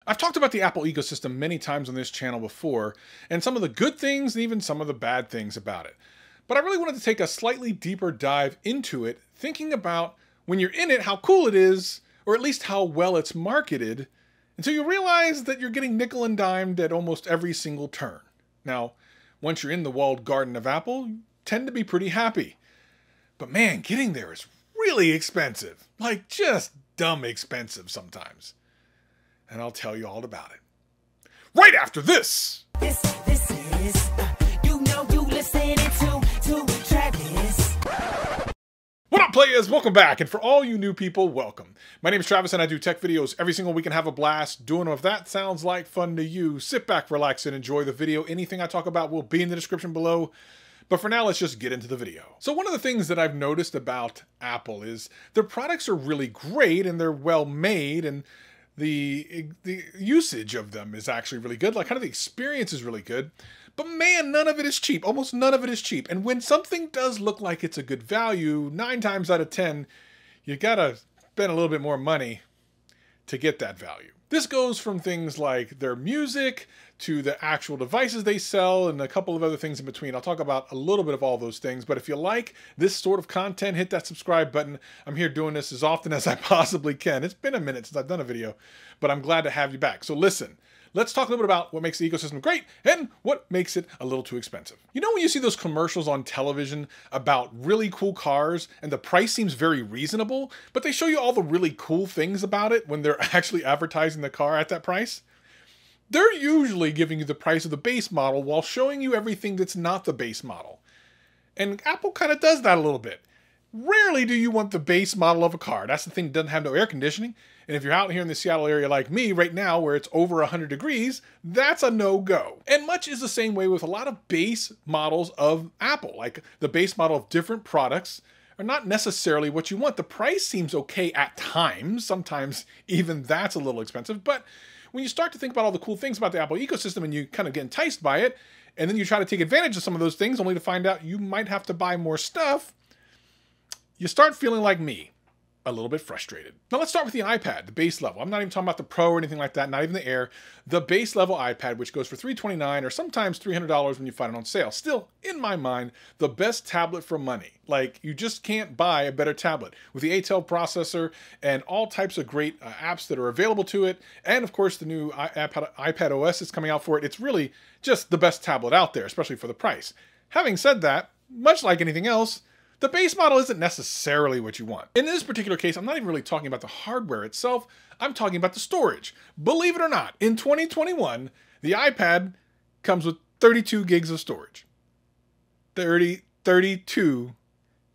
I've talked about the Apple ecosystem many times on this channel before, and some of the good things and even some of the bad things about it. But I really wanted to take a slightly deeper dive into it, thinking about when you're in it, how cool it is, or at least how well it's marketed, until you realize that you're getting nickel and dimed at almost every single turn. Now, once you're in the walled garden of Apple, you tend to be pretty happy. But man, getting there is really expensive. Like, just dumb expensive sometimes. And I'll tell you all about it right after this. This is, you listening to Travis. What up, players? Welcome back. And for all you new people, welcome. My name is Travis and I do tech videos every single week and have a blast doing them. If that sounds like fun to you, sit back, relax, and enjoy the video. Anything I talk about will be in the description below. But for now, let's just get into the video. So one of the things that I've noticed about Apple is their products are really great and they're well made, and the usage of them is actually really good. Like, kind of the experience is really good. But man, none of it is cheap. Almost none of it is cheap. And when something does look like it's a good value, 9 times out of 10, you gotta spend a little bit more money to get that value. This goes from things like their music to the actual devices they sell and a couple of other things in between. I'll talk about a little bit of all those things, but if you like this sort of content, hit that subscribe button. I'm here doing this as often as I possibly can. It's been a minute since I've done a video, but I'm glad to have you back. So listen, let's talk a little bit about what makes the ecosystem great and what makes it a little too expensive. You know when you see those commercials on television about really cool cars and the price seems very reasonable, but they show you all the really cool things about it when they're actually advertising the car at that price? They're usually giving you the price of the base model while showing you everything that's not the base model. And Apple kind of does that a little bit. Rarely do you want the base model of a car. That's the thing that doesn't have no air conditioning. And if you're out here in the Seattle area like me right now, where it's over 100 degrees, that's a no-go. And much is the same way with a lot of base models of Apple. Like the base model of different products are not necessarily what you want. The price seems okay at times. Sometimes even that's a little expensive. But when you start to think about all the cool things about the Apple ecosystem and you kind of get enticed by it, and then you try to take advantage of some of those things only to find out you might have to buy more stuff, you start feeling like me, a little bit frustrated. Now let's start with the iPad, the base level. I'm not even talking about the Pro or anything like that, not even the Air. The base level iPad, which goes for $329 or sometimes $300 when you find it on sale. Still, in my mind, the best tablet for money. Like, you just can't buy a better tablet. With the A12 processor and all types of great apps that are available to it, and of course the new iPad OS that's coming out for it, it's really just the best tablet out there, especially for the price. Having said that, much like anything else, the base model isn't necessarily what you want. In this particular case, I'm not even really talking about the hardware itself, I'm talking about the storage. Believe it or not, in 2021, the iPad comes with 32 gigs of storage. 32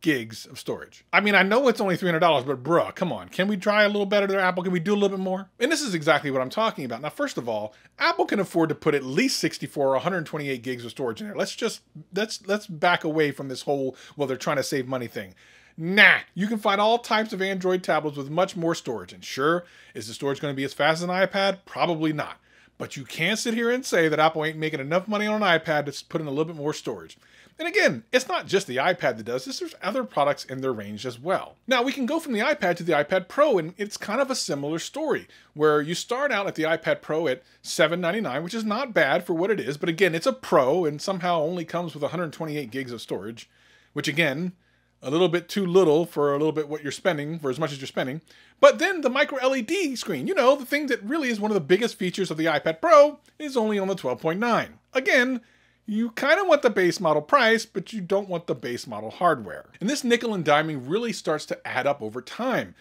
gigs of storage. I mean, I know it's only $300, but bruh, come on. Can we try a little better there, Apple? Can we do a little bit more? And this is exactly what I'm talking about. Now, first of all, Apple can afford to put at least 64 or 128 gigs of storage in there. Let's back away from this whole, well, they're trying to save money thing. Nah, you can find all types of Android tablets with much more storage. And sure, is the storage going to be as fast as an iPad? Probably not. But you can't sit here and say that Apple ain't making enough money on an iPad to put in a little bit more storage. And again, it's not just the iPad that does this, there's other products in their range as well. Now, we can go from the iPad to the iPad Pro, and it's kind of a similar story, where you start out at the iPad Pro at $799, which is not bad for what it is, but again, it's a Pro, and somehow only comes with 128 gigs of storage, which again, a little bit too little for a little bit what you're spending, for as much as you're spending. But then the micro LED screen, you know, the thing that really is one of the biggest features of the iPad Pro, is only on the 12.9. Again, you kind of want the base model price, but you don't want the base model hardware. And this nickel and diming really starts to add up over time.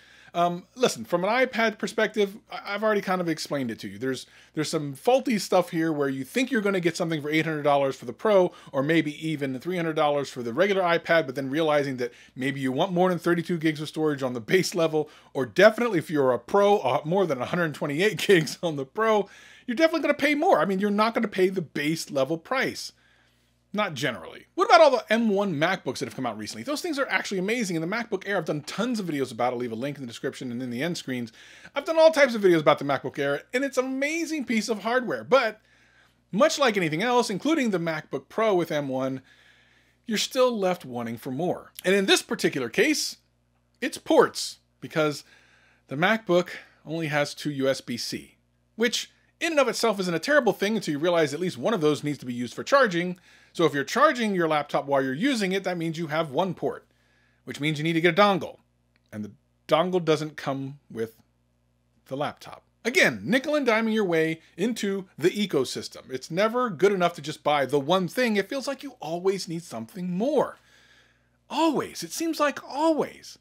Listen, from an iPad perspective, I've already kind of explained it to you. There's some faulty stuff here where you think you're going to get something for $800 for the Pro, or maybe even $300 for the regular iPad, but then realizing that maybe you want more than 32 gigs of storage on the base level, or definitely if you're a Pro, more than 128 gigs on the Pro, you're definitely going to pay more. I mean, you're not going to pay the base level price. Not generally. What about all the M1 MacBooks that have come out recently? Those things are actually amazing, and the MacBook Air, I've done tons of videos about it. I'll leave a link in the description and in the end screens. I've done all types of videos about the MacBook Air, and it's an amazing piece of hardware. But much like anything else, including the MacBook Pro with M1, you're still left wanting for more. And in this particular case, it's ports, because the MacBook only has 2 USB-C, which in and of itself isn't a terrible thing until you realize at least one of those needs to be used for charging. So if you're charging your laptop while you're using it, that means you have one port, which means you need to get a dongle. And the dongle doesn't come with the laptop. Again, nickel and diming your way into the ecosystem. It's never good enough to just buy the one thing. It feels like you always need something more. Always. It seems like always.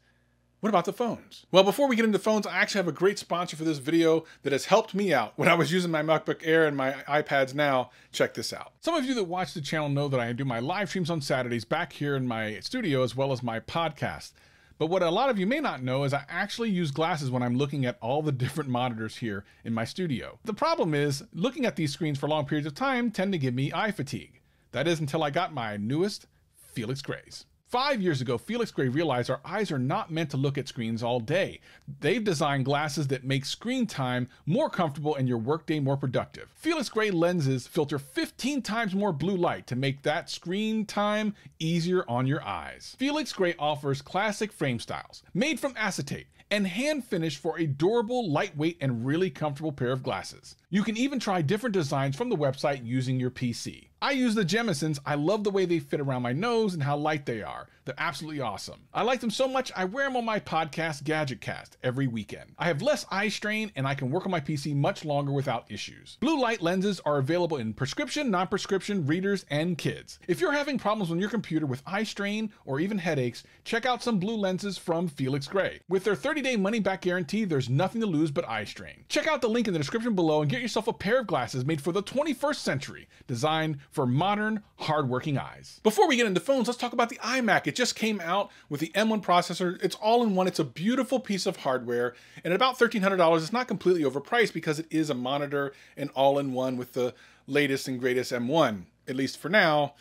What about the phones? Well, before we get into phones, I actually have a great sponsor for this video that has helped me out when I was using my MacBook Air and my iPads now. Check this out. Some of you that watch the channel know that I do my live streams on Saturdays back here in my studio as well as my podcast. But what a lot of you may not know is I actually use glasses when I'm looking at all the different monitors here in my studio. The problem is, looking at these screens for long periods of time tend to give me eye fatigue. That is until I got my newest Felix Grays. 5 years ago, Felix Gray realized our eyes are not meant to look at screens all day. They've designed glasses that make screen time more comfortable and your workday more productive. Felix Gray lenses filter 15 times more blue light to make that screen time easier on your eyes. Felix Gray offers classic frame styles, made from acetate, and hand finished for a durable, lightweight, and really comfortable pair of glasses. You can even try different designs from the website using your PC. I use the Jemisons. I love the way they fit around my nose and how light they are. They're absolutely awesome. I like them so much I wear them on my podcast, GadgetCast, every weekend. I have less eye strain and I can work on my PC much longer without issues. Blue light lenses are available in prescription, non-prescription, readers, and kids. If you're having problems on your computer with eye strain or even headaches, check out some blue lenses from Felix Gray. With their 30-day money-back guarantee, there's nothing to lose but eye strain. Check out the link in the description below and get yourself a pair of glasses made for the 21st century, designed for modern, hardworking eyes. Before we get into phones, let's talk about the iMac. It just came out with the M1 processor. It's all in one. It's a beautiful piece of hardware, and at about $1,300, it's not completely overpriced because it is a monitor and all in one with the latest and greatest M1, at least for now.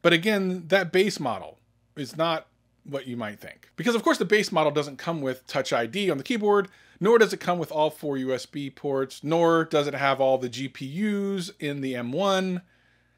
But again, that base model is not what you might think. Because of course the base model doesn't come with Touch ID on the keyboard, nor does it come with all 4 USB ports, nor does it have all the GPUs in the M1.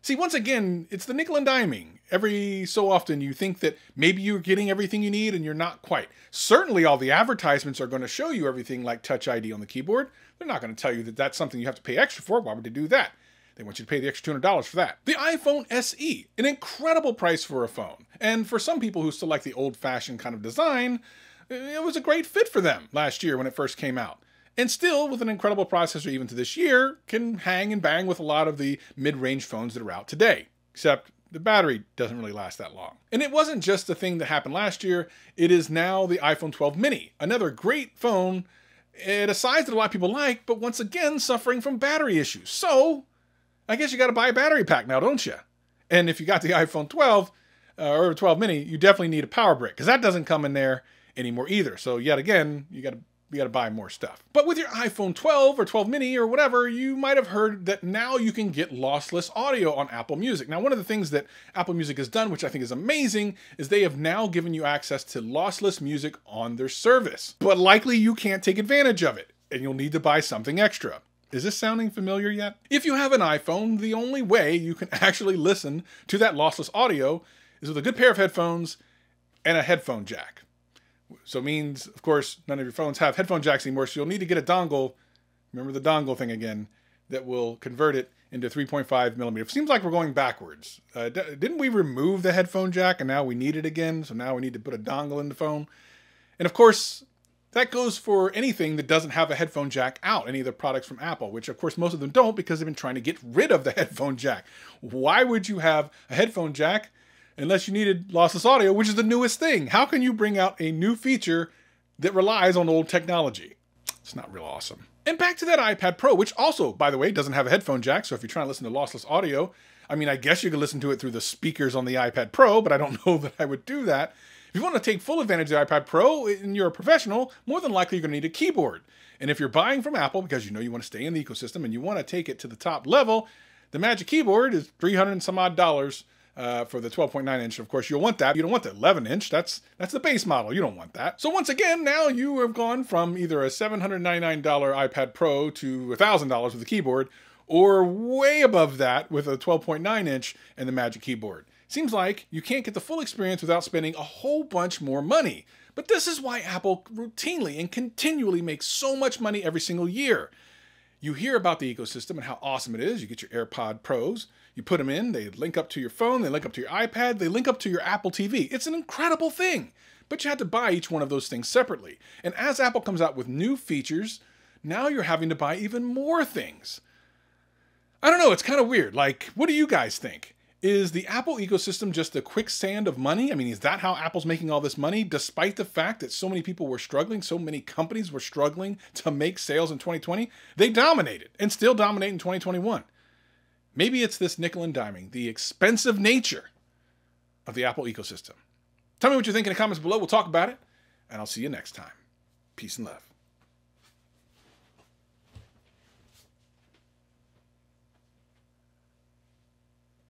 See, once again, it's the nickel and diming. Every so often you think that maybe you're getting everything you need and you're not quite. Certainly all the advertisements are going to show you everything like Touch ID on the keyboard. They're not going to tell you that that's something you have to pay extra for. Why would they do that? They want you to pay the extra $200 for that. The iPhone SE, an incredible price for a phone. And for some people who still like the old-fashioned kind of design, it was a great fit for them last year when it first came out. And still, with an incredible processor even to this year, can hang and bang with a lot of the mid-range phones that are out today. Except the battery doesn't really last that long. And it wasn't just a thing that happened last year, it is now the iPhone 12 mini. Another great phone at a size that a lot of people like, but once again, suffering from battery issues. So, I guess you got to buy a battery pack now, don't you? And if you got the iPhone 12 or 12 mini, you definitely need a power brick because that doesn't come in there anymore either. So yet again, you got to buy more stuff. But with your iPhone 12 or 12 mini or whatever, you might have heard that now you can get lossless audio on Apple Music. Now, one of the things that Apple Music has done, which I think is amazing, is they have now given you access to lossless music on their service. But likely you can't take advantage of it, and you'll need to buy something extra. Is this sounding familiar yet? If you have an iPhone, the only way you can actually listen to that lossless audio is with a good pair of headphones and a headphone jack. So it means, of course, none of your phones have headphone jacks anymore, so you'll need to get a dongle, remember the dongle thing again, that will convert it into 3.5 millimeter. It seems like we're going backwards. Didn't we remove the headphone jack and now we need it again? So now we need to put a dongle in the phone. And of course, that goes for anything that doesn't have a headphone jack out, any of the products from Apple, which of course most of them don't because they've been trying to get rid of the headphone jack. Why would you have a headphone jack unless you needed lossless audio, which is the newest thing? How can you bring out a new feature that relies on old technology? It's not real awesome. And back to that iPad Pro, which also, by the way, doesn't have a headphone jack, so if you're trying to listen to lossless audio, I mean, I guess you could listen to it through the speakers on the iPad Pro, but I don't know that I would do that. If you want to take full advantage of the iPad Pro and you're a professional, more than likely you're going to need a keyboard. And if you're buying from Apple because you know you want to stay in the ecosystem and you want to take it to the top level, the Magic Keyboard is $300 and some odd for the 12.9 inch. Of course, you'll want that. You don't want the 11 inch. That's the base model. You don't want that. So once again, now you have gone from either a $799 iPad Pro to $1,000 with a keyboard, or way above that with a 12.9 inch and the Magic Keyboard. Seems like you can't get the full experience without spending a whole bunch more money. But this is why Apple routinely and continually makes so much money every single year. You hear about the ecosystem and how awesome it is. You get your AirPod Pros, you put them in, they link up to your phone, they link up to your iPad, they link up to your Apple TV. It's an incredible thing, but you had to buy each one of those things separately. And as Apple comes out with new features, now you're having to buy even more things. I don't know, it's kind of weird. Like, what do you guys think? Is the Apple ecosystem just a quicksand of money? I mean, is that how Apple's making all this money, despite the fact that so many people were struggling, so many companies were struggling to make sales in 2020? They dominated and still dominate in 2021. Maybe it's this nickel and diming, the expensive nature of the Apple ecosystem. Tell me what you think in the comments below. We'll talk about it, and I'll see you next time. Peace and love.